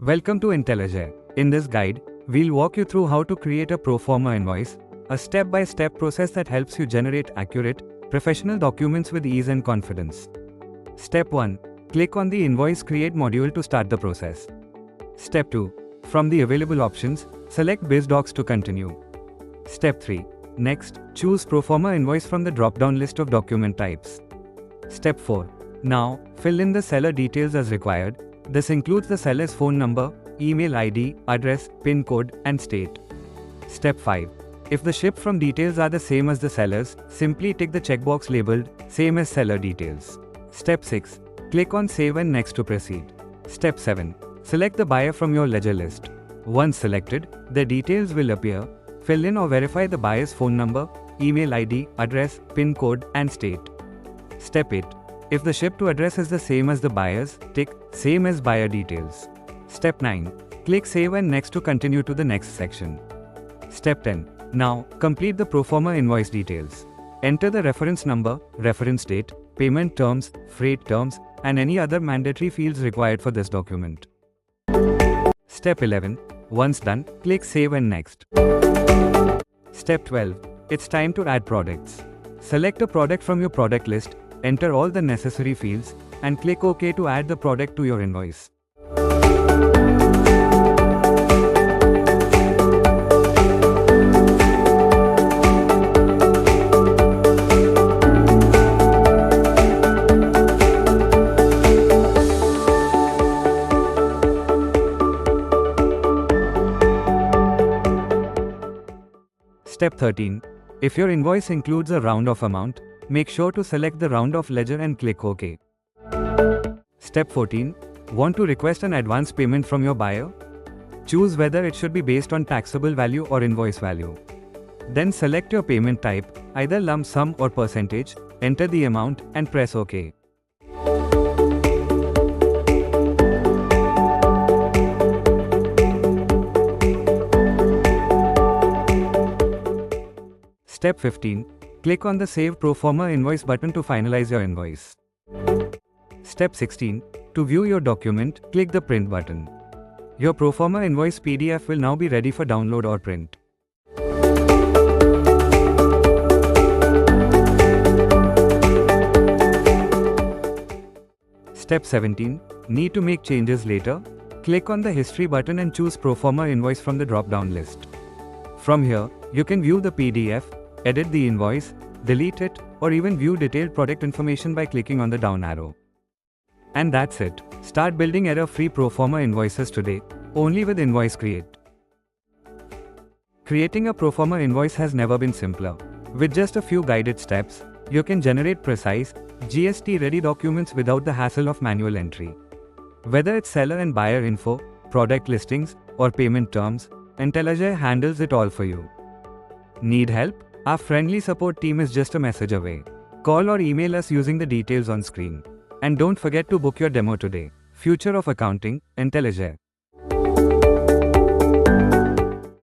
Welcome to Intelligere. In this guide, we'll walk you through how to create a Proforma invoice, a step-by-step process that helps you generate accurate, professional documents with ease and confidence. Step 1. Click on the Invoice Create module to start the process. Step 2. From the available options, select BizDocs to continue. Step 3. Next, choose Proforma invoice from the drop-down list of document types. Step 4. Now, fill in the seller details as required. This includes the seller's phone number, email ID, address, PIN code, and state. Step 5. If the ship from details are the same as the seller's, simply tick the checkbox labeled Same as Seller Details. Step 6. Click on Save and Next to proceed. Step 7. Select the buyer from your ledger list. Once selected, their details will appear. Fill in or verify the buyer's phone number, email ID, address, PIN code, and state. Step 8. If the ship to address is the same as the buyer's, tick Same as Buyer Details. Step 9. Click Save and Next to continue to the next section. Step 10. Now, complete the Proforma invoice details. Enter the reference number, reference date, payment terms, freight terms, and any other mandatory fields required for this document. Step 11. Once done, click Save and Next. Step 12. It's time to add products. Select a product from your product list, enter all the necessary fields, and click OK to add the product to your invoice. Step 13. If your invoice includes a round-off amount, make sure to select the round-off ledger and click OK. Step 14. Want to request an advance payment from your buyer? Choose whether it should be based on taxable value or invoice value. Then select your payment type, either lump sum or percentage, enter the amount, and press OK. Step 15. Click on the Save Proforma Invoice button to finalize your invoice. Step 16. To view your document, click the Print button. Your Proforma Invoice PDF will now be ready for download or print. Step 17. Need to make changes later? Click on the History button and choose Proforma Invoice from the drop-down list. From here, you can view the PDF, edit the invoice, delete it, or even view detailed product information by clicking on the down arrow. And that's it. Start building error-free Proforma invoices today, only with Invoice Create. Creating a Proforma invoice has never been simpler. With just a few guided steps, you can generate precise, GST-ready documents without the hassle of manual entry. Whether it's seller and buyer info, product listings, or payment terms, Intelligere handles it all for you. Need help? Our friendly support team is just a message away. Call or email us using the details on screen. And don't forget to book your demo today. Future of Accounting, Intelligere.